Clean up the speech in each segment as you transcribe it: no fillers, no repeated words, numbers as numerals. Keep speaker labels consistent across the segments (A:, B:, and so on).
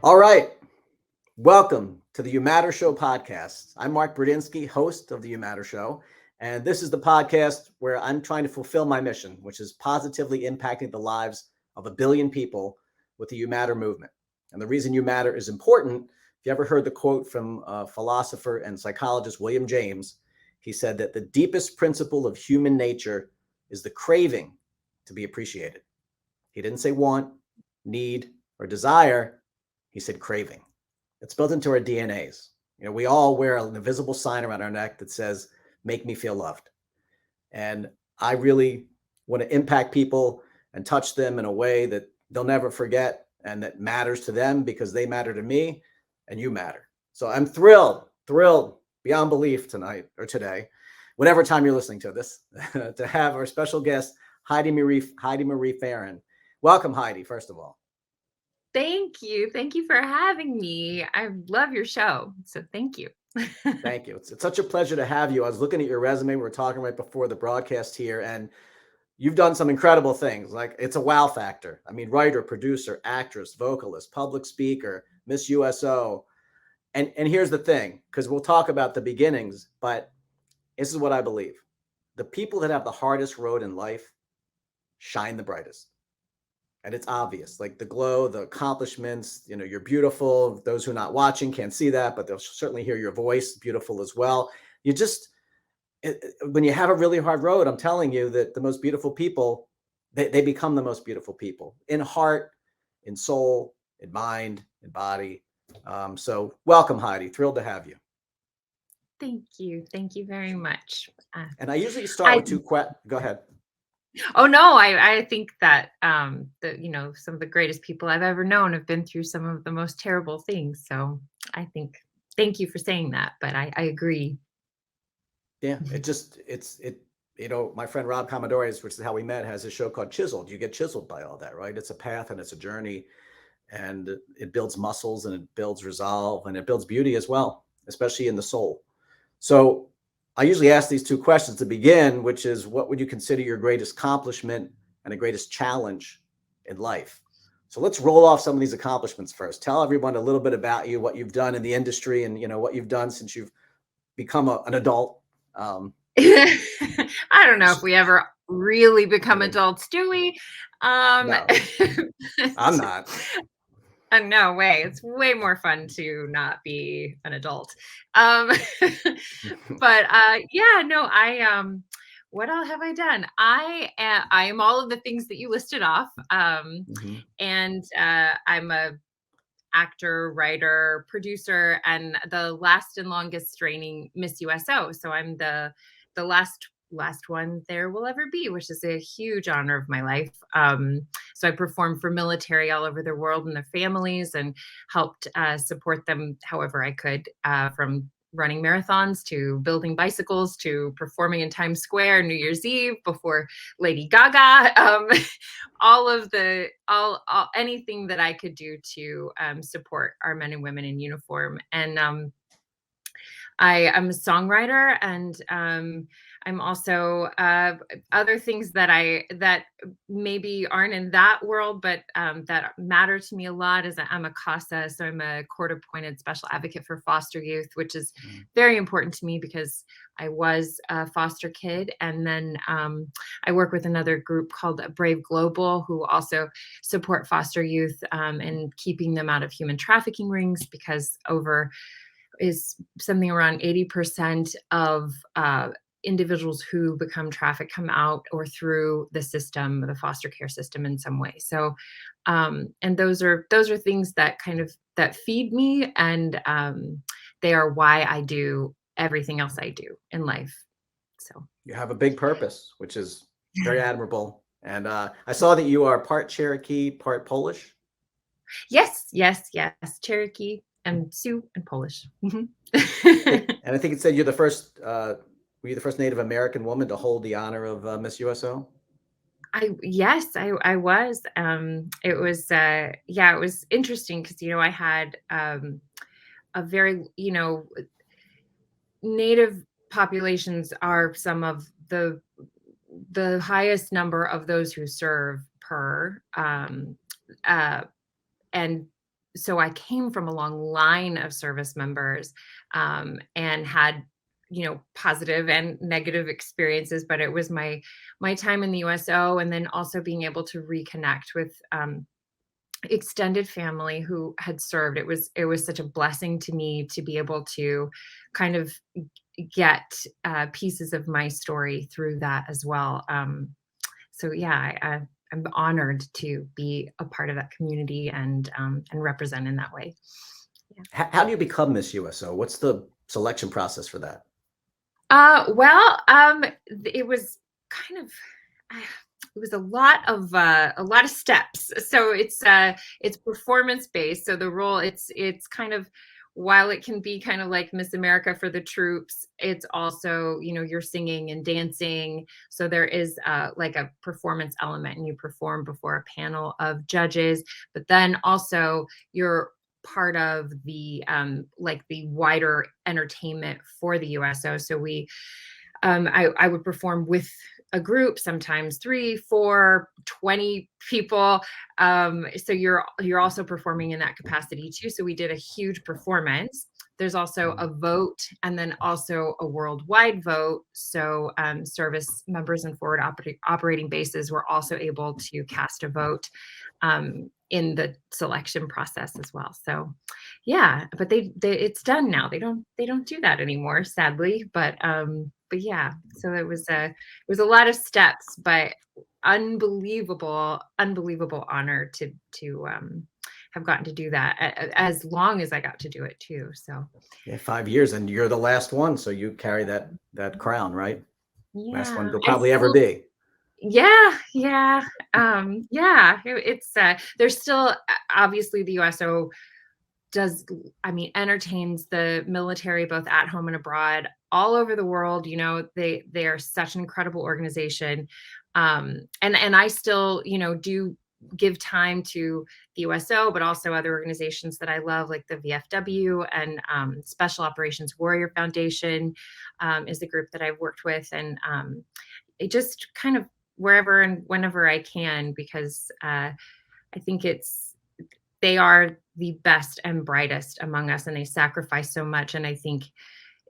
A: All right. Welcome to the You Matter Show podcast. I'm Mark Brudinski, host of the You Matter Show. And this is the podcast where I'm trying to fulfill my mission, which is positively impacting the lives of 1 billion people with the You Matter movement. And the reason You Matter is important, if you ever heard the quote from philosopher and psychologist William James, he said that the deepest principle of human nature is the craving to be appreciated. He didn't say want, need, or desire. He said craving. It's built into our DNAs. We all wear an invisible sign around our neck that says, make me feel loved. And I really want to impact people and touch them in a way that they'll never forget and that matters to them because they matter to me and you matter. So I'm thrilled beyond belief tonight or today, whatever time you're listening to this, to have our special guest, Heidi-Marie Ferren. Welcome, Heidi, first of all.
B: Thank you. Thank you for having me. I love your show. So thank you.
A: Thank you. It's such a pleasure to have you. I was looking at your resume. We were talking right before the broadcast here, and you've done some incredible things. Like, it's a wow factor. I mean, writer, producer, actress, vocalist, public speaker, Miss USO. And here's the thing, because we'll talk about the beginnings, but this is what I believe. The people that have the hardest road in life shine the brightest. And it's obvious, like the glow, the accomplishments, you're beautiful. Those who are not watching can't see that, but they'll certainly hear your voice, beautiful as well. When you have a really hard road, I'm telling you that the most beautiful people, they become the most beautiful people in heart, in soul, in mind, in body. So welcome, Heidi. Thrilled to have you.
B: Thank you. Thank you very much.
A: And I usually start with two questions. Go ahead.
B: Oh, no, I think that, some of the greatest people I've ever known have been through some of the most terrible things. So I think, thank you for saying that, but I agree.
A: Yeah, my friend Rob Commodores, which is how we met, has a show called Chiseled. You get chiseled by all that, right? It's a path and it's a journey, and it builds muscles and it builds resolve and it builds beauty as well, especially in the soul. So I usually ask these two questions to begin, which is, what would you consider your greatest accomplishment and the greatest challenge in life? So let's roll off some of these accomplishments first. Tell everyone a little bit about you, what you've done in the industry, and what you've done since you've become an adult.
B: I don't know if we ever really become adults, do we?
A: No, I'm not.
B: No way. It's way more fun to not be an adult. What all have I done? I am all of the things that you listed off. And I'm a actor, writer, producer, and the last and longest reigning Miss USO. So I'm the last one there will ever be, which is a huge honor of my life. So I performed for military all over the world and their families, and helped support them however I could, from running marathons to building bicycles to performing in Times Square New Year's Eve before Lady Gaga. All anything that I could do to support our men and women in uniform. And I'm a songwriter, and I'm also other things that maybe aren't in that world, but that matter to me a lot is that I'm a CASA. So I'm a court-appointed special advocate for foster youth, which is very important to me because I was a foster kid. And then I work with another group called Brave Global, who also support foster youth and keeping them out of human trafficking rings, because is something around 80% of individuals who become trafficked come out or through the system, the foster care system, in some way. So, and those are things that that feed me, and they are why I do everything else I do in life. So
A: you have a big purpose, which is very admirable. And I saw that you are part Cherokee, part Polish.
B: Yes. Cherokee and Sioux and Polish.
A: And I think it said you're the first. Were you the first Native American woman to hold the honor of Miss USO?
B: Yes, I was. It was it was interesting because I had a very Native populations are some of the highest number of those who serve per and so I came from a long line of service members, and had, positive and negative experiences, but it was my time in the USO, and then also being able to reconnect with extended family who had served. It was such a blessing to me to be able to kind of get pieces of my story through that as well. So yeah, I'm honored to be a part of that community and represent in that way. Yeah.
A: How do you become Miss USO? What's the selection process for that?
B: Well, it was kind of uh, it was a lot of steps. So it's performance based. So the role, it's kind of, while it can be kind of like Miss America for the troops, it's also, you're singing and dancing. So there is like a performance element, and you perform before a panel of judges, but then also you're part of the like the wider entertainment for the USO. So I would perform with a group, sometimes 3, 4, 20 people. So you're also performing in that capacity too. So we did a huge performance. There's also a vote, and then also a worldwide vote. So service members and forward operating bases were also able to cast a vote in the selection process as well. So yeah, but they it's done now. They don't do that anymore, sadly. But yeah, so it was a lot of steps, but unbelievable honor to have gotten to do that as long as I got to do it too. So
A: Yeah, 5 years, and you're the last one, so you carry that crown, right? Last one
B: yeah,
A: there'll
B: and
A: probably ever
B: still,
A: be.
B: yeah, it's there's still obviously the USO does, I mean, entertains the military both at home and abroad, all over the world. They are such an incredible organization. And I still, do give time to the USO, but also other organizations that I love, like the VFW, and Special Operations Warrior Foundation is the group that I've worked with. And it just kind of wherever and whenever I can, because I think they are the best and brightest among us, and they sacrifice so much. And I think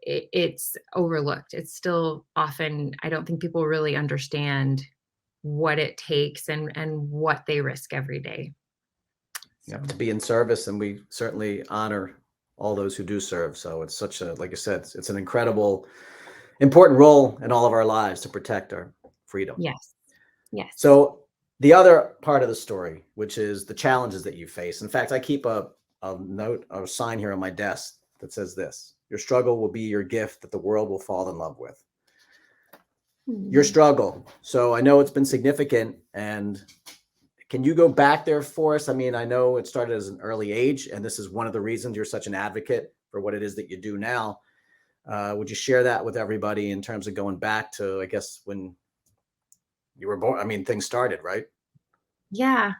B: it's overlooked. It's still often, I don't think people really understand what it takes and what they risk every day.
A: You
B: So
A: have to be in service, and we certainly honor all those who do serve. So it's such a, like I said, it's an incredible, important role in all of our lives to protect our freedom.
B: yes, yes.
A: So the other part of the story, which is the challenges that you face. In fact, I keep a note or a sign here on my desk that says this: your struggle will be your gift that the world will fall in love with. Your struggle. So I know it's been significant, and can you go back there for us? I mean, I know it started as an early age, and this is one of the reasons you're such an advocate for what it is that you do now. Would you share that with everybody in terms of going back to, I guess, when you were born? I mean, things started, right?
B: Yeah.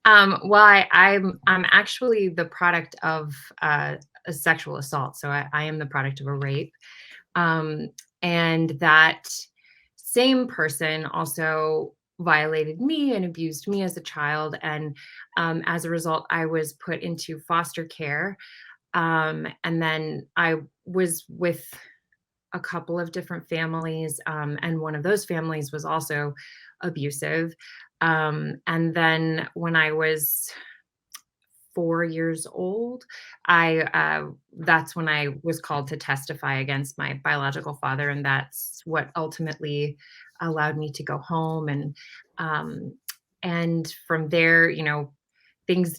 B: Well, I'm actually the product of a sexual assault. So I am the product of a rape. Um, and that same person also violated me and abused me as a child. And as a result, I was put into foster care. And then I was with a couple of different families, and one of those families was also abusive. And then when I was 4 years old, that's when I was called to testify against my biological father, and that's what ultimately allowed me to go home. And from there, things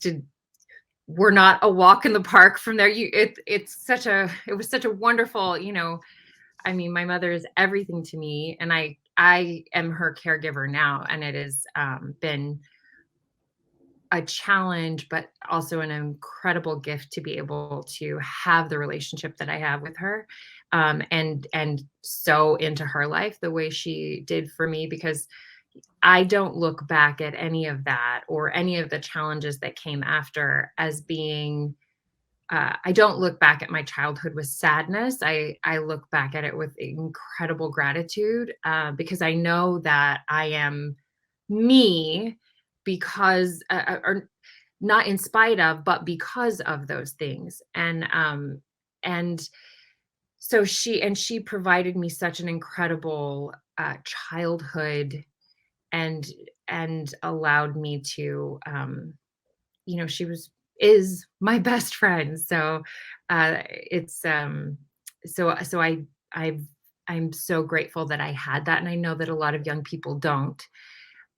B: were not a walk in the park from there. It was such a wonderful, I mean, my mother is everything to me, and I am her caregiver now, and it has been a challenge, but also an incredible gift to be able to have the relationship that I have with her, and so into her life the way she did for me, because I don't look back at any of that or any of the challenges that came after as being. I don't look back at my childhood with sadness. I look back at it with incredible gratitude, because I know that I am me, because or not in spite of, but because of those things. And so she provided me such an incredible childhood, and allowed me to, she is my best friend. So it's so I I'm so grateful that I had that, and I know that a lot of young people don't.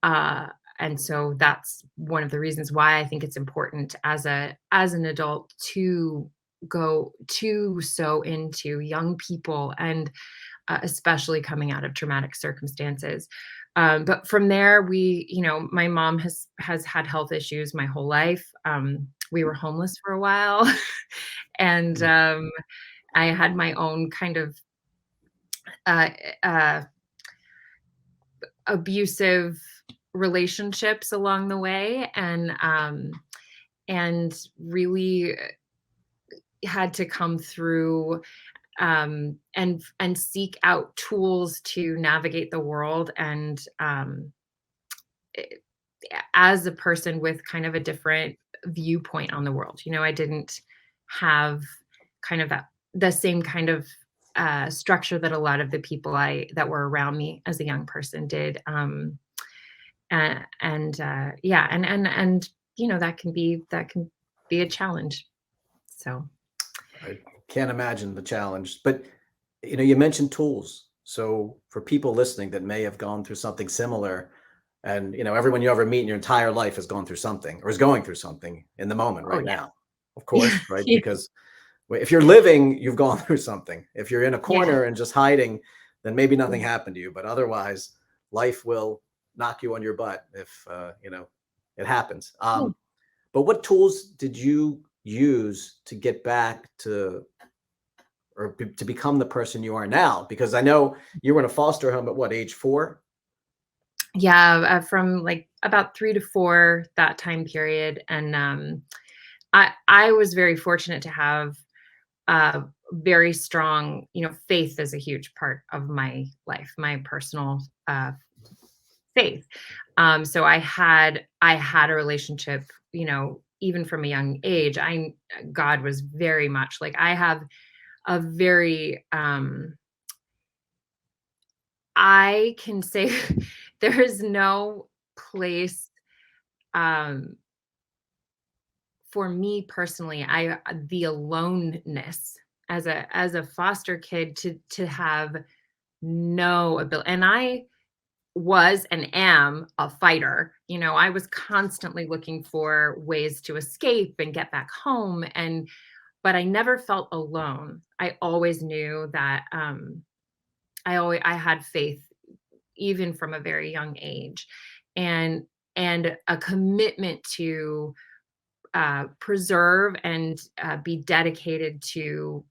B: Uh, and so that's one of the reasons why I think it's important as an adult to go to so into young people, and especially coming out of traumatic circumstances. But from there, my mom has had health issues my whole life. We were homeless for a while, and
A: Mm.
B: I had my own kind of uh, uh, abusive relationships along the way, and really had to come through, and seek out tools to navigate the world, and as a person with kind of a different viewpoint on the world. I didn't have kind of the same kind of structure that a lot of the people that were around me as a young person did. Yeah, and that can be a challenge. So
A: I can't imagine the challenge. But you mentioned tools. So for people listening that may have gone through something similar, and everyone you ever meet in your entire life has gone through something or is going through something in the moment
B: oh
A: right
B: yeah.
A: now, of course, right?
B: Yeah.
A: Because if you're living, you've gone through something. If you're in a
B: Yeah.
A: corner and just hiding, then maybe nothing happened to you. But otherwise, life will knock you on your butt if it happens.
B: Yeah.
A: But what tools did you use to get back to, or to become the person you are now? Because I know you were in a foster home at what, age 4?
B: Yeah, from like about 3 to 4, that time period. And I was very fortunate to have very strong, faith is a huge part of my life, my personal faith. So I had a relationship, even from a young age. God was very much like, I have a very I can say there is no place, um, for me personally, the aloneness as a foster kid, to have no ability. And I was and am a fighter. I was constantly looking for ways to escape and get back home, but I never felt alone. I always knew that, I had faith even from a very young age, and a commitment to preserve and be dedicated to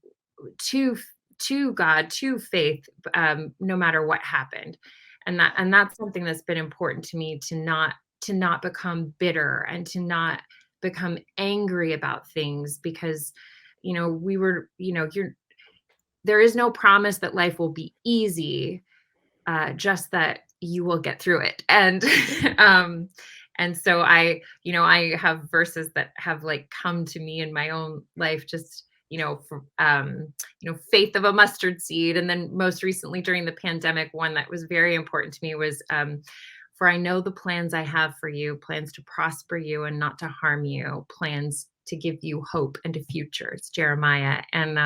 B: to God, to faith, no matter what happened. And that's something that's been important to me, to not become bitter, and to not become angry about things, because we were, there is no promise that life will be easy, just that you will get through it. And and so I have verses that have like come to me in my own life, just faith of a mustard seed. And then most recently during the pandemic, one that was very important to me was, for I know the plans I have for you, plans to prosper you and not to harm you, plans to give you hope and a future. It's Jeremiah. And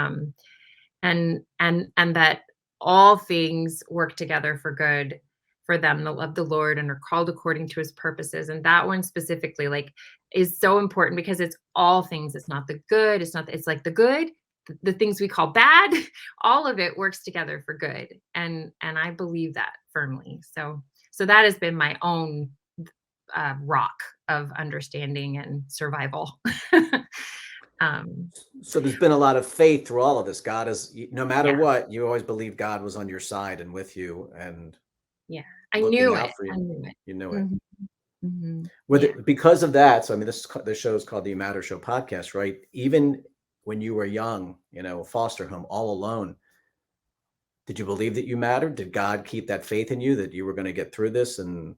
B: that all things work together for good for them that love the Lord and are called according to his purposes. And that one specifically, like, is so important, because it's all things. It's not the good. It's like the good, the things we call bad, all of it works together for good. And I believe that firmly. So that has been my own rock of understanding and survival. um,
A: So there's been a lot of faith through all of this. God is, no matter
B: yeah.
A: what, you always believe God was on your side and with you and
B: Yeah. I
A: looking
B: knew
A: out
B: it.
A: for
B: I
A: you.
B: knew it.
A: You knew it.
B: Mhm. Mhm.
A: With
B: Yeah.
A: it, because of that. So I mean, this show is called the You Matter Show podcast, right? Even when you were young, foster home, all alone, did you believe that you mattered? Did God keep that faith in you that you were going to get through this and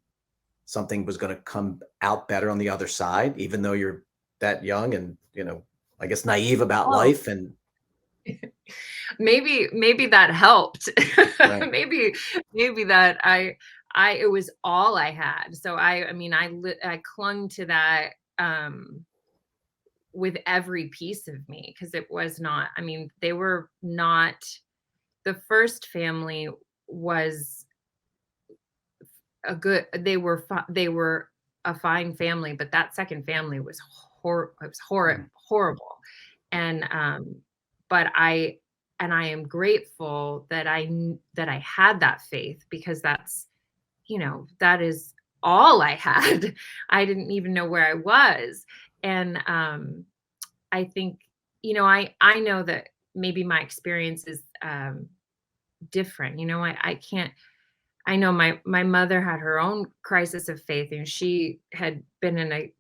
A: something was going to come out better on the other side, even though you're that young and, I guess naive about
B: Oh,
A: life and
B: maybe that helped.
A: right.
B: Maybe that it was all I had. So I mean, I clung to that with every piece of me, because it was not, I mean, they were not, the first family was a good, they were a fine family, but that second family was it was
A: Mm.
B: horrible. And but I am grateful that that I had that faith, because that's, that is all I had. I didn't even know where I was. And I think, I know that maybe my experience is different. I can't, I know my mother had her own crisis of faith, and she had been in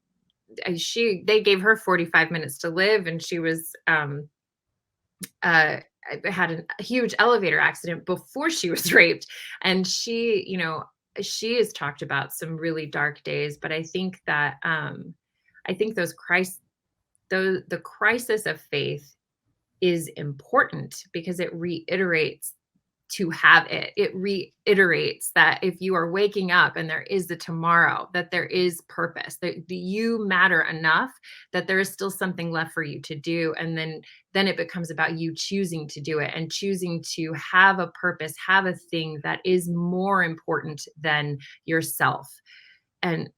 B: they gave her 45 minutes to live, and she was uh had a huge elevator accident before she was raped. And she has talked about some really dark days, but I think that I think the crisis of faith is important, because it reiterates to have it. It reiterates that if you are waking up and there is the tomorrow, that there is purpose, that you matter enough, that there is still something left for you to do. And then it becomes about you choosing to do it, and choosing to have a purpose, have a thing that is more important than yourself. And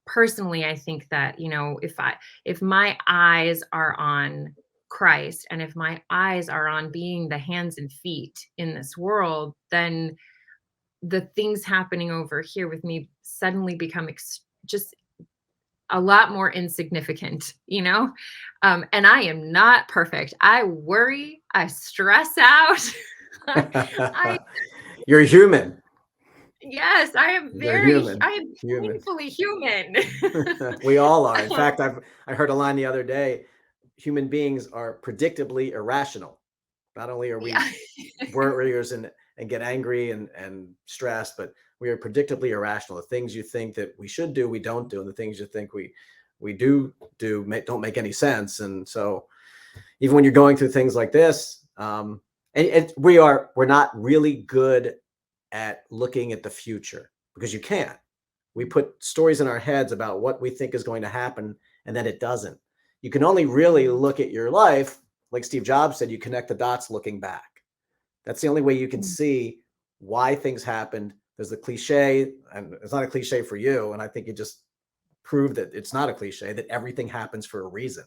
B: personally, I think that, if my eyes are on Christ, and if my eyes are on being the hands and feet in this world, then the things happening over here with me suddenly become just a lot more insignificant, and I am not perfect. I worry, I stress out. I
A: You're human.
B: Yes,
A: You're human.
B: I am
A: Human.
B: painfully human.
A: We all are. In fact, I heard a line the other day. Human beings are predictably irrational. Not only are we
B: Yeah.
A: worriers and get angry and stressed, but we are predictably irrational. The things you think that we should do, we don't do, and the things you think we do don't make any sense. And so, even when you're going through things like this, and we're not really good at looking at the future, because you can't. We put stories in our heads about what we think is going to happen, and then it doesn't. You can only really look at your life, like Steve Jobs said, you connect the dots looking back. That's the only way you can see why things happened. There's the cliche, and it's not a cliche for you. And I think you just proved that it's not a cliche, that everything happens for a reason.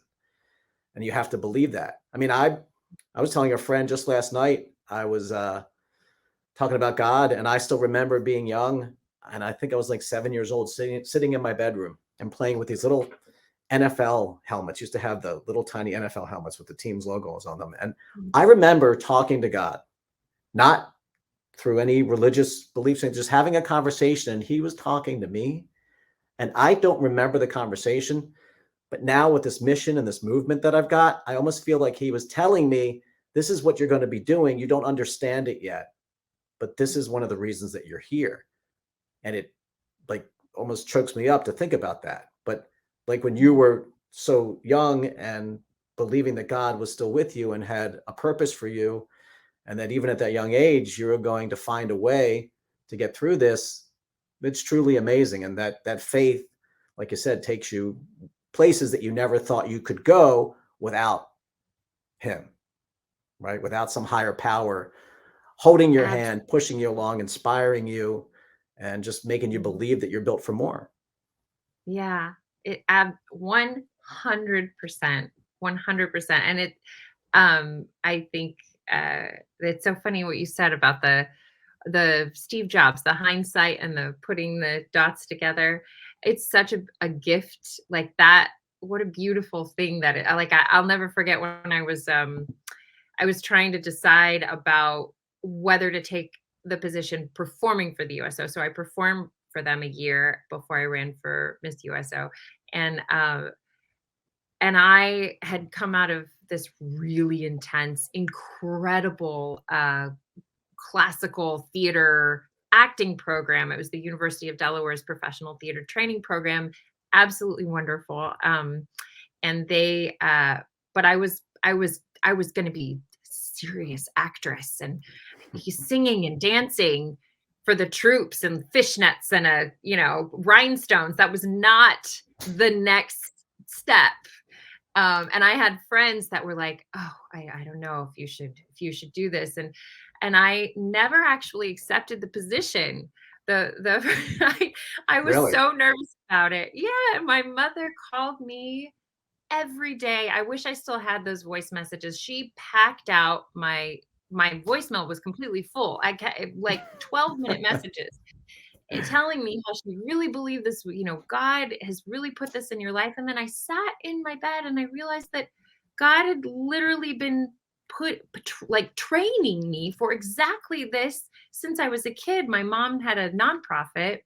A: And you have to believe that. I mean, I was telling a friend just last night, I was talking about God, and I still remember being young. And I think I was like 7 years old, sitting in my bedroom and playing with these little NFL helmets. Used to have the little tiny NFL helmets with the team's logos on them. And I remember talking to God, not through any religious beliefs, and just having a conversation. And he was talking to me. And I don't remember the conversation. But now with this mission and this movement that I've got, I almost feel like he was telling me, this is what you're going to be doing. You don't understand it yet, but this is one of the reasons that you're here. And it like almost chokes me up to think about that. But like when you were so young and believing that God was still with you and had a purpose for you, and that even at that young age, you're going to find a way to get through this, it's truly amazing. And that faith, like you said, takes you places that you never thought you could go without him, right? Without some higher power holding your hand, pushing you along, inspiring you, and just making you believe that you're built for more.
B: Yeah, 100%, 100%. And I think it's so funny what you said about the Steve Jobs, the hindsight and the putting the dots together. It's such a gift like that. What a beautiful thing that I'll never forget when I was trying to decide about whether to take the position performing for the USO. So I performed for them a year before I ran for Miss USO. And I had come out of this really intense, incredible classical theater acting program. It was the University of Delaware's professional theater training program. absolutely wonderful. And they, but I was going to be serious actress and singing and dancing for the troops and fishnets and rhinestones. That was not the next step. And I had friends that were like, "Oh, I don't know if you should do this," and I never actually accepted the position. The I was
A: Really?
B: so nervous about it. Yeah, my mother called me every day. I wish I still had those voice messages. She packed out my voicemail was completely full. I got like 12-minute messages telling me how she really believed this, God has really put this in your life. And then I sat in my bed and I realized that God had literally been like training me for exactly this since I was a kid. My mom had a nonprofit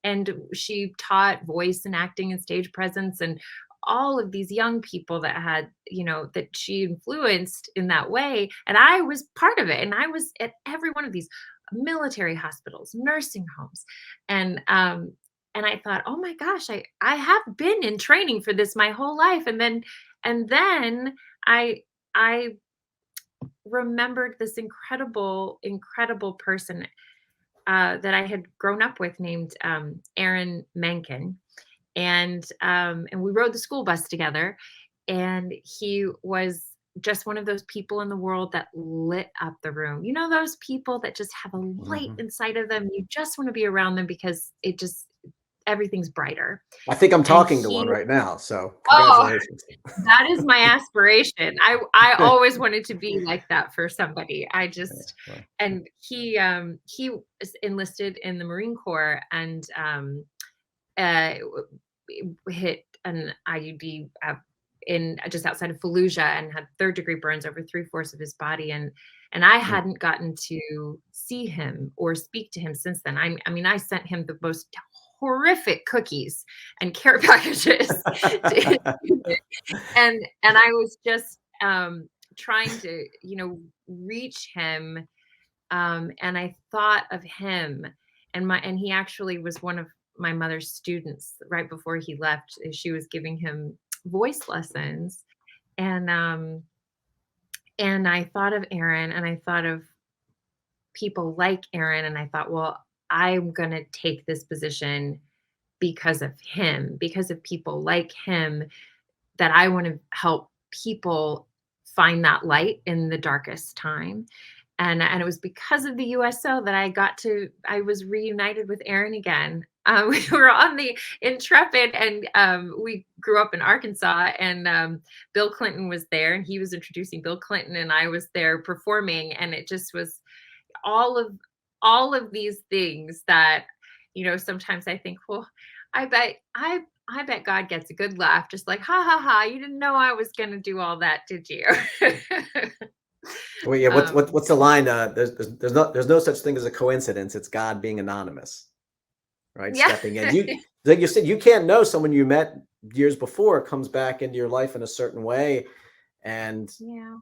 B: and she taught voice and acting and stage presence and all of these young people that had, that she influenced in that way. And I was part of it. And I was at every one of these military hospitals, nursing homes. And I thought, oh my gosh, I have been in training for this my whole life. And then I remembered this incredible person that I had grown up with named Aaron Menken. And we rode the school bus together. And he was just one of those people in the world that lit up the room. You know, those people that just have a light
A: Mhm.
B: inside of them. You just want to be around them because everything's brighter.
A: I think I'm
B: And
A: talking to one right now. So
B: oh,
A: congratulations.
B: that is my aspiration. I always wanted to be like that for somebody.
A: Well,
B: And he was enlisted in the Marine Corps and uh, hit an IUD in just outside of Fallujah and had third-degree burns over 3/4 of his body. And I
A: mm,
B: hadn't gotten to see him or speak to him since then. I mean, I sent him the most horrific cookies and care packages. And I was just trying to, reach him. And I thought of him and he actually was one of my mother's students right before he left. She was giving him voice lessons. And I thought of Aaron and I thought of people like Aaron. And I thought, well, I'm going to take this position because of him, because of people like him, that I want to help people find that light in the darkest time. And it was because of the USO that I was reunited with Aaron again. We were on the Intrepid, and we grew up in Arkansas, and Bill Clinton was there, and he was introducing Bill Clinton, and I was there performing, and it just was all of these things that, sometimes I think, well, I bet God gets a good laugh, just like, ha ha ha, you didn't know I was gonna do all that, did you?
A: well, yeah.
B: um,
A: What's the line? There's no such thing as a coincidence. It's God being anonymous, right?
B: yeah.
A: Stepping in. Like you said, you can't know someone you met years before comes back into your life in a certain way, and
B: Yeah.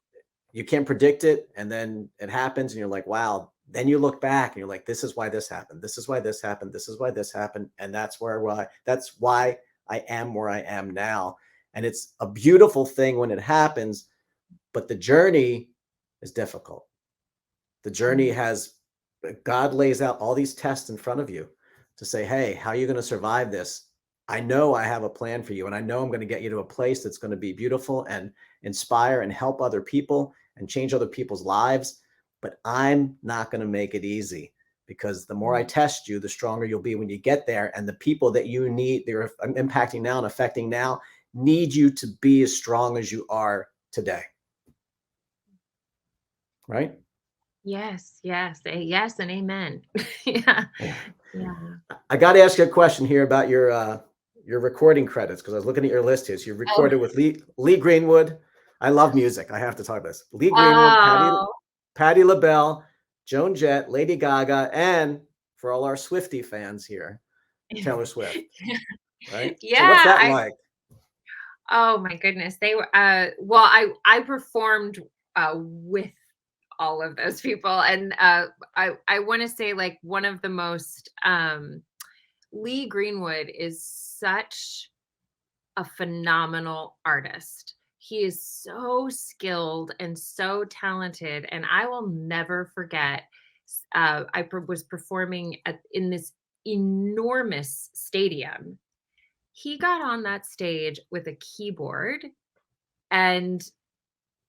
A: you can't predict it. And then it happens, and you're like, wow. Then you look back and you're like, this is why this happened. This is why this happened. This is why this happened. And that's why I am where I am now. And it's a beautiful thing when it happens, but the journey is difficult. The journey
B: Mm.
A: has, God lays out all these tests in front of you to say, hey, how are you going to survive this? I know I have a plan for you, and I know I'm going to get you to a place that's going to be beautiful and inspire and help other people and change other people's lives. But I'm not going to make it easy, because the more I
B: Mm.
A: test you, the stronger you'll be when you get there. And the people that you need, they're impacting now and affecting now, need you to be as strong as you are today. Right?
B: Yes, yes, yes, and amen. Yeah,
A: Yeah.
B: yeah.
A: I got to ask you a question here about your recording credits, because I was looking at your list here. So you
B: Oh,
A: recorded with Lee Greenwood. I love music. I have to talk about this. Lee Greenwood,
B: oh,
A: Patti LaBelle, Joan Jett, Lady Gaga, and for all our Swiftie fans here, Taylor Swift. Right. So what's
B: yeah.
A: that
B: I
A: like?
B: Oh my goodness, they were. Well, I performed with all of those people, and I want to say, like, one of the most Lee Greenwood is such a phenomenal artist. He is so skilled and so talented, and I will never forget. Was performing in this enormous stadium. He got on that stage with a keyboard and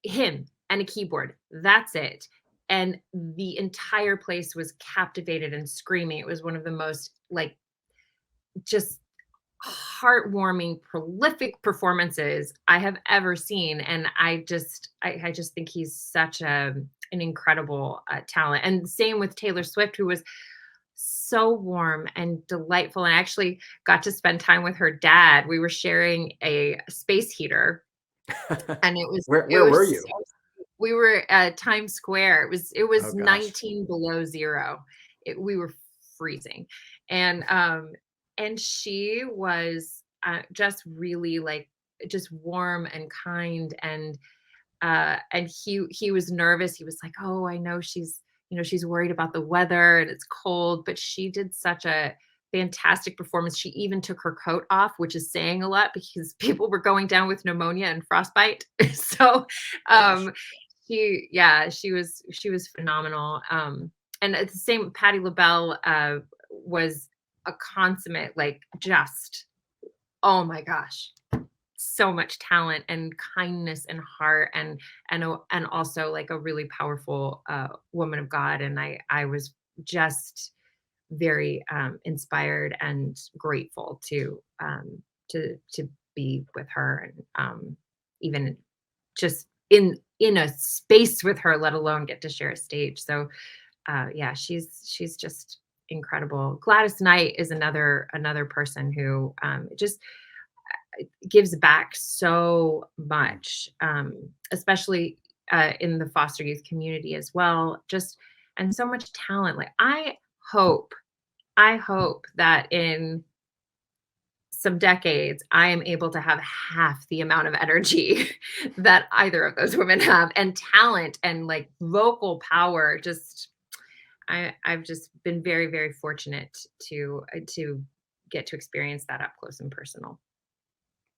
B: him and a keyboard. That's it. And the entire place was captivated and screaming. It was one of the most like just heartwarming, prolific performances I have ever seen. And I just think he's such an incredible talent. And same with Taylor Swift, who was so warm and delightful. And I actually got to spend time with her dad. We were sharing a space heater, and
A: Where
B: it was
A: were you?
B: we were at Times Square. It
A: Oh
B: was
A: gosh.
B: 19 below zero. We were freezing. And she was just really like just warm and kind, and he was nervous. He was like, "Oh, I know she's worried about the weather and it's cold," but she did such a fantastic performance. She even took her coat off, which is saying a lot because people were going down with pneumonia and frostbite. So
A: Gosh.
B: um she was phenomenal. And at the same, Patti LaBelle was a consummate, like, just, oh my gosh, so much talent and kindness and heart, and also like a really powerful woman of God. And I was just very inspired and grateful to be with her, and even just in a space with her, let alone get to share a stage. So yeah, she's just incredible. Gladys Knight is another person who just gives back so much, especially in the foster youth community as well. Just, and so much talent. Like, I hope that in some decades, I am able to have half the amount of energy that either of those women have, and talent and like vocal power. Just, I've just been very, very fortunate to get to experience that up close and personal.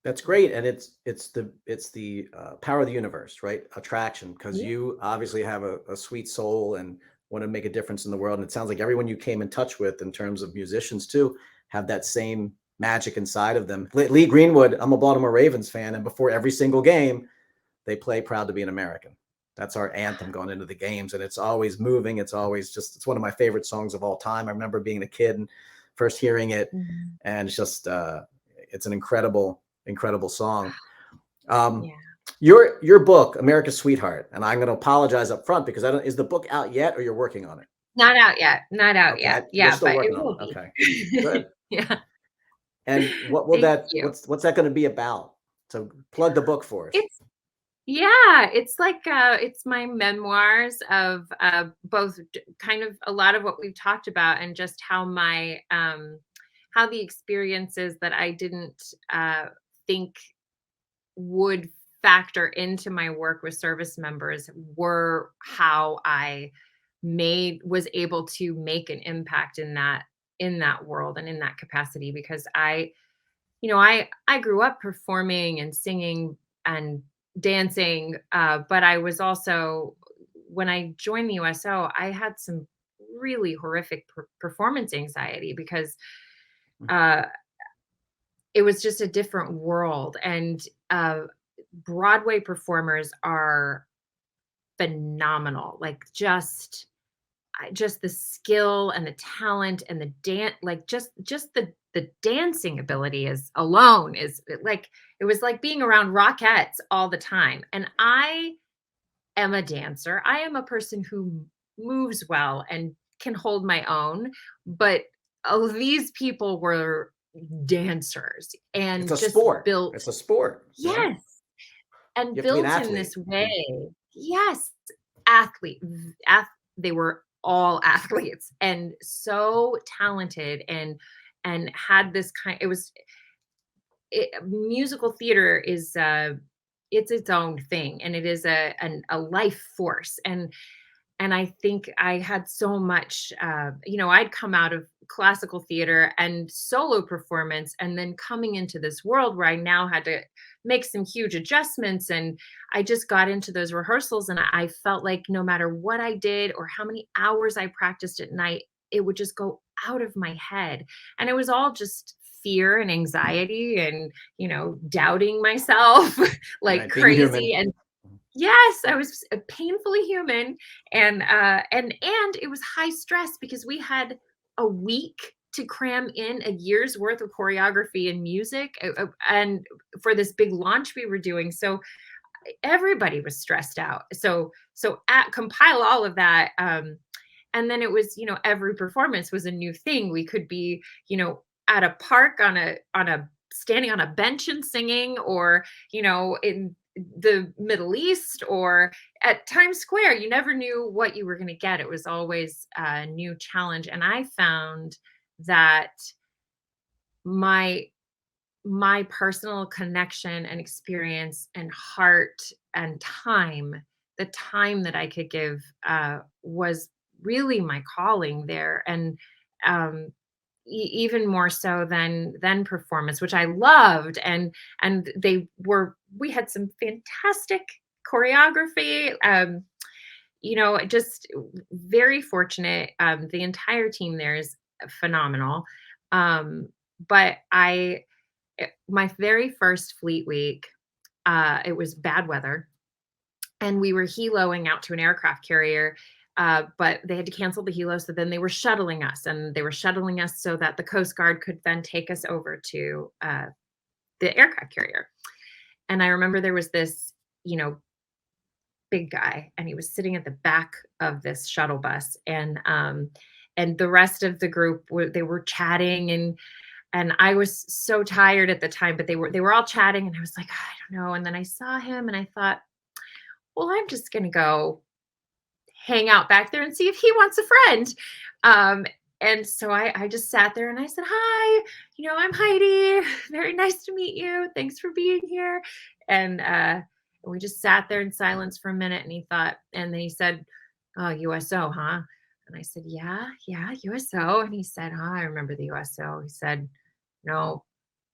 A: That's great, and it's the power of the universe, right? Attraction, because
B: Yeah.
A: you obviously have a sweet soul and want to make a difference in the world. And it sounds like everyone you came in touch with, in terms of musicians too, have that same magic inside of them. Lee Greenwood, I'm a Baltimore Ravens fan, and before every single game, they play "Proud to Be an American." That's our anthem going into the games, and it's always moving. It's always just, it's one of my favorite songs of all time. I remember being a kid and first hearing it,
B: Mhm.
A: and it's just it's an incredible song. Um,
B: Yeah.
A: your book, America's Sweetheart, and I'm going to apologize up front because I don't. Is the book out yet, or you're working on it?
B: Not out yet. Not out
A: Okay,
B: yet.
A: you're
B: Yeah,
A: still
B: but it
A: working on
B: will
A: it.
B: be.
A: Okay, good.
B: Yeah.
A: And what will
B: Thank
A: that?
B: you.
A: What's that going to be about? So plug the book for us.
B: It's Yeah, it's like it's my memoirs of both kind of a lot of what we've talked about, and just how the experiences that I didn't think would factor into my work with service members were how I made was able to make an impact in that world and in that capacity. Because I grew up performing and singing and dancing, but I was also, when I joined the USO, I had some really horrific performance anxiety because uh, it was just a different world. And Broadway performers are phenomenal. Like, just the skill and the talent and the dance, like just the dancing ability is alone is like, it was like being around rockettes all the time. And I am a dancer. I am a person who moves well and can hold my own, but these people were dancers
A: It's
B: and
A: a
B: just
A: sport.
B: built,
A: It's a sport. You know,
B: yes, and
A: you have to be an
B: built in
A: athlete.
B: this way. Yes, athlete. They were all athletes and so talented, and had this kind. Musical theater is it's its own thing, and it is a life force. And And I think I had so much, I'd come out of classical theater and solo performance, and then coming into this world where I now had to make some huge adjustments. And I just got into those rehearsals, and I felt like no matter what I did or how many hours I practiced at night, it would just go out of my head. And it was all just fear and anxiety and, doubting myself like
A: Right, being
B: crazy.
A: human.
B: And yes, I was painfully human, and it was high stress because we had a week to cram in a year's worth of choreography and music, and for this big launch we were doing. So everybody was stressed out. Compile all of that, and then it was, every performance was a new thing. We could be, at a park on a standing on a bench and singing, or in the Middle East, or at Times Square. You never knew what you were going to get. It was always a new challenge. And I found that my my personal connection and experience and heart and time, the time that I could give, was really my calling there. And um, even more so than performance, which I loved. And we had some fantastic choreography. Just very fortunate. The entire team there is phenomenal. But my very first Fleet Week, it was bad weather, and we were heloing out to an aircraft carrier, but they had to cancel the helo. So then they were shuttling us, and they were shuttling us so that the Coast Guard could then take us over to the aircraft carrier. And I remember there was this, big guy, and he was sitting at the back of this shuttle bus, and the rest of the group they were chatting, and I was so tired at the time, but they were all chatting, and I was like, I don't know. And then I saw him, and I thought, well, I'm just going to go hang out back there and see if he wants a friend. And so I just sat there and I said, hi, I'm Heidi. Very nice to meet you. Thanks for being here. And we just sat there in silence for a minute, and then he said, oh, USO, huh? And I said, yeah, USO. And he said, oh, I remember the USO. He said, no,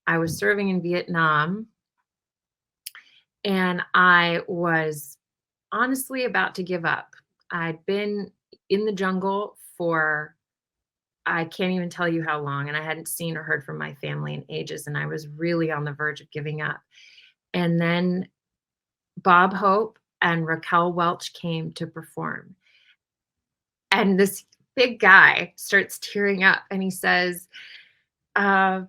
B: I was serving in Vietnam, and I was honestly about to give up. I'd been in the jungle for, I can't even tell you how long, and I hadn't seen or heard from my family in ages, and I was really on the verge of giving up. And then Bob Hope and Raquel Welch came to perform. And this big guy starts tearing up, and he says, the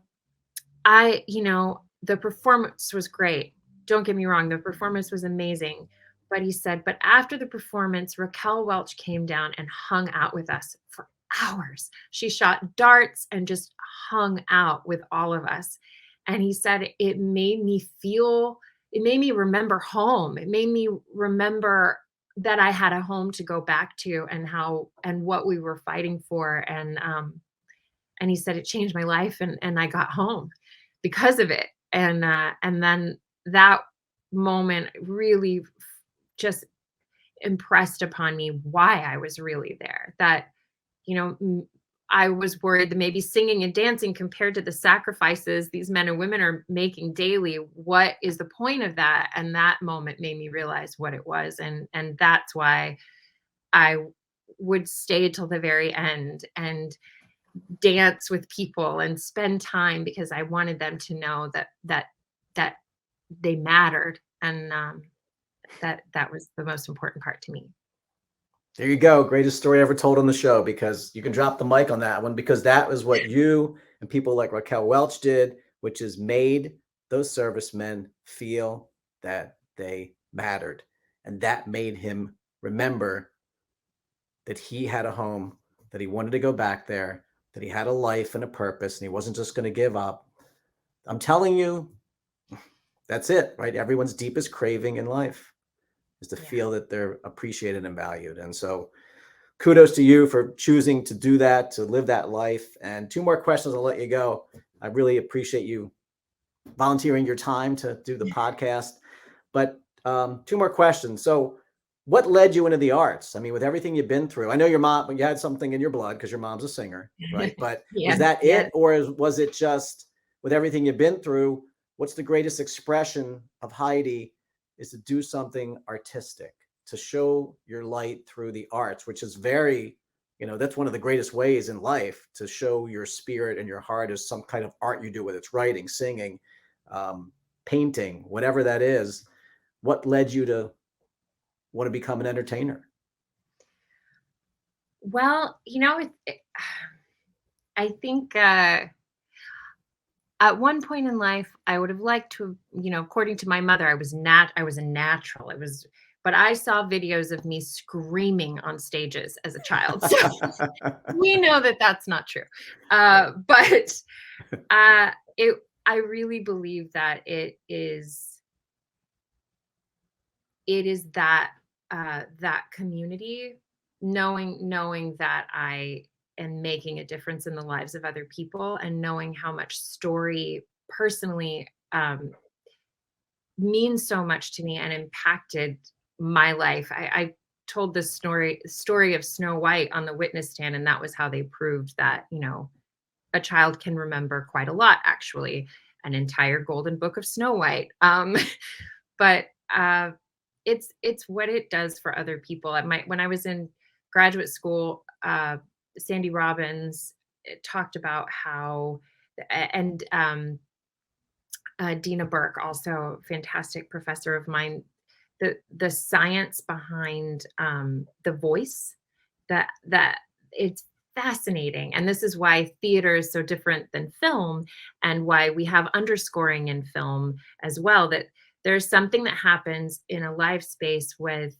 B: performance was great. Don't get me wrong, the performance was amazing. But he said, but after the performance, Raquel Welch came down and hung out with us for hours. She shot darts and just hung out with all of us. And he said, it made me remember home. It made me remember that I had a home to go back to, and what we were fighting for. And he said, it changed my life, and I got home because of it. And then that moment really just impressed upon me why I was really there. That, I was worried that maybe singing and dancing, compared to the sacrifices these men and women are making daily, what is the point of that? And that moment made me realize what it was. And that's why I would stay till the very end and dance with people and spend time, because I wanted them to know that they mattered. And that was the most important part to me.
A: There you go. Greatest story ever told on the show, because you can drop the mic on that one, because that was what you and people like Raquel Welch did, which is made those servicemen feel that they mattered. And that made him remember that he had a home, that he wanted to go back there, that he had a life and a purpose, and he wasn't just going to give up. I'm telling you, that's it, right? Everyone's deepest craving in life is to feel that they're appreciated and valued. And so kudos to you for choosing to do that, to live that life. And two more questions, I'll let you go. I really appreciate you volunteering your time to do the podcast. But two more questions. So what led you into the arts? I mean, with everything you've been through, I know your mom, you had something in your blood because your mom's a singer, right? But was
B: Yeah,
A: that
B: yeah.
A: it? Or was it just with everything you've been through, what's the greatest expression of Heidi is to do something artistic, to show your light through the arts, which is very, that's one of the greatest ways in life to show your spirit and your heart is some kind of art you do, whether it's writing, singing, um, painting, whatever that is. What led you to want to become an entertainer?
B: Well, I think at one point in life, I would have liked to, according to my mother, I was a natural. But I saw videos of me screaming on stages as a child. So we know that that's not true. But I really believe that it is that that community, knowing that I am making a difference in the lives of other people, and knowing how much story personally means so much to me and impacted my life. I told this story of Snow White on the witness stand, and that was how they proved that a child can remember quite a lot, actually, an entire golden book of Snow White. But it's what it does for other people. When I was in graduate school, Sandy Robbins talked about how, and Dina Burke, also a fantastic professor of mine, the science behind the voice, that it's fascinating. And this is why theater is so different than film, and why we have underscoring in film as well, that there's something that happens in a live space with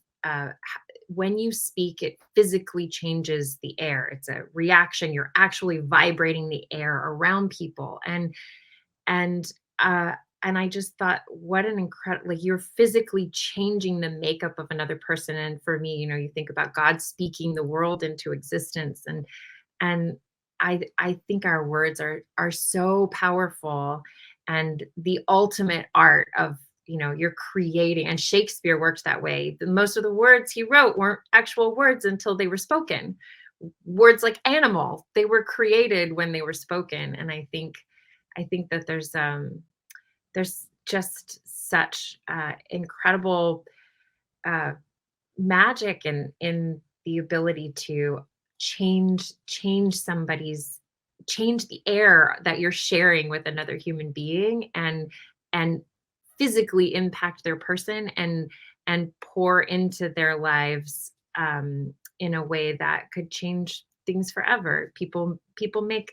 B: when you speak, it physically changes the air. It's a reaction. You're actually vibrating the air around people. And I just thought, what an incredible, like, you're physically changing the makeup of another person. And for me, you think about God speaking the world into existence. And I think our words are so powerful, and the ultimate art of, you're creating. And Shakespeare worked that way. Most of the words he wrote weren't actual words until they were spoken. Words like animal, they were created when they were spoken. And I think that there's just such incredible magic in the ability to change the air that you're sharing with another human being, and physically impact their person, and pour into their lives in a way that could change things forever. People make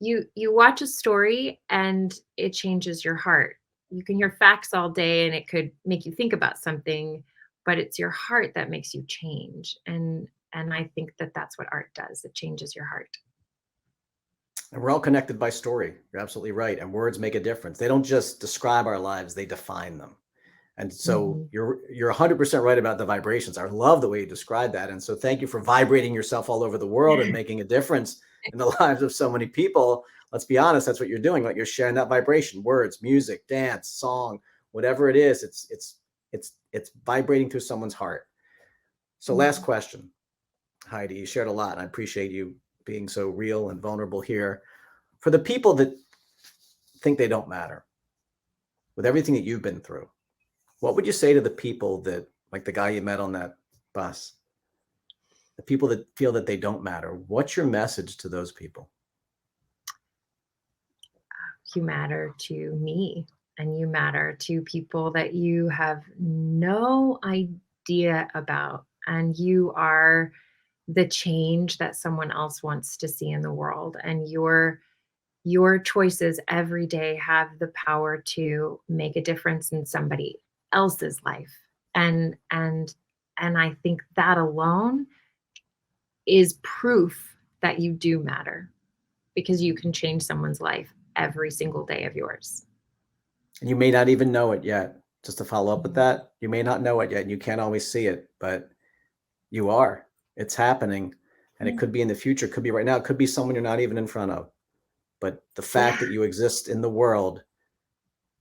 B: you watch a story and it changes your heart. You can hear facts all day and it could make you think about something, but it's your heart that makes you change. And I think that that's what art does. It changes your heart.
A: And we're all connected by story. You're absolutely right. And words make a difference. They don't just describe our lives, they define them. And so you're 100% right about the vibrations. I love the way you described that. And so thank you for vibrating yourself all over the world and making a difference in the lives of so many people. Let's be honest, that's what you're doing. Like, you're sharing that vibration, words, music, dance, song, whatever it is, it's vibrating through someone's heart. So last question, Heidi, you shared a lot, and I appreciate you being so real and vulnerable here. For the people that think they don't matter, with everything that you've been through, what would you say to the people that, like the guy you met on that bus, the people that feel that they don't matter? What's your message to those people?
B: You matter to me, and you matter to people that you have no idea about. And you are the change that someone else wants to see in the world. And your choices every day have the power to make a difference in somebody else's life. And I think that alone is proof that you do matter, because you can change someone's life every single day of yours.
A: And you may not even know it yet. Just to follow up with that, you may not know it yet, and you can't always see it, but you are. It's happening, and it could be in the future, it could be right now, it could be someone you're not even in front of. But the fact that you exist in the world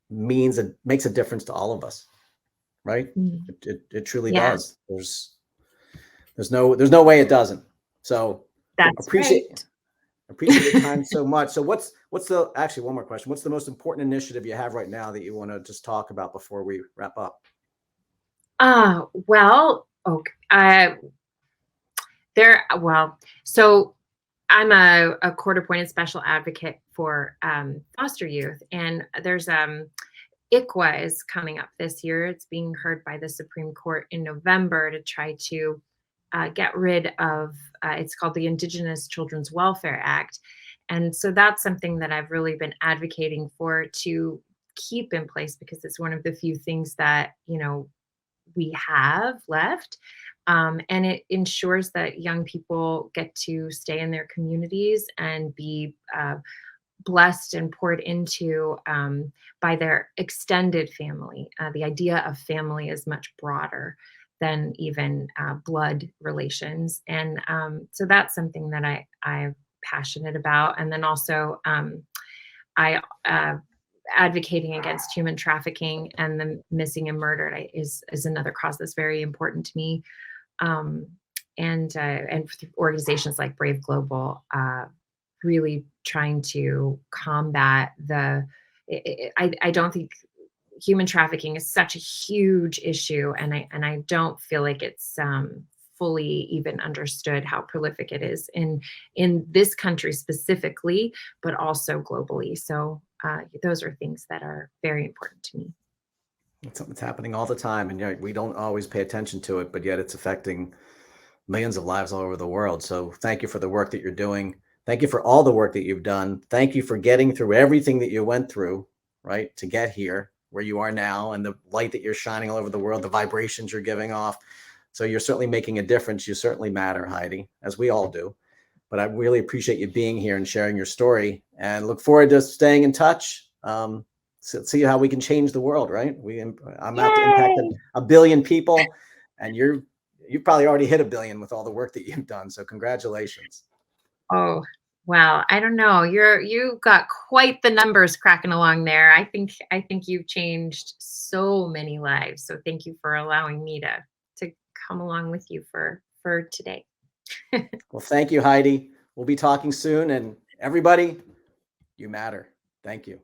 A: makes a difference to all of us. right?
B: Mm.
A: It truly
B: Yeah,
A: does. There's no way it doesn't. So
B: that's
A: appreciate
B: right.
A: your time so much. So what's the actually one more question? What's the most important initiative you have right now that you want to just talk about before we wrap up?
B: Well, okay. So I'm a court-appointed special advocate for foster youth, and there's ICWA is coming up this year. It's being heard by the Supreme Court in November to try to get rid of. It's called the Indigenous Children's Welfare Act, and so that's something that I've really been advocating for to keep in place because it's one of the few things that we have left. And it ensures that young people get to stay in their communities and be blessed and poured into by their extended family. The idea of family is much broader than even blood relations. And so that's something that I'm passionate about. And then also, I advocating against human trafficking and the missing and murdered is another cause that's very important to me. Um, and organizations like Brave Global really trying to combat I don't think human trafficking is such a huge issue, and I don't feel like it's fully even understood how prolific it is in this country specifically, but also globally. So those are things that are very important to me.
A: It's something that's happening all the time, and we don't always pay attention to it, but yet it's affecting millions of lives all over the world. So thank you for the work that you're doing. Thank you for all the work that you've done. Thank you for getting through everything that you went through, right, to get here where you are now, and the light that you're shining all over the world, the vibrations you're giving off. So you're certainly making a difference. You certainly matter, Heidi, as we all do. But I really appreciate you being here and sharing your story, and look forward to staying in touch. See how we can change the world, right? I'm out to impact
B: Yay!
A: a billion people, and you've probably already hit a billion with all the work that you've done. So congratulations.
B: Oh, wow. I don't know. You got quite the numbers cracking along there. I think you've changed so many lives. So thank you for allowing me to come along with you for today.
A: Well, thank you, Heidi. We'll be talking soon, and everybody, you matter. Thank you.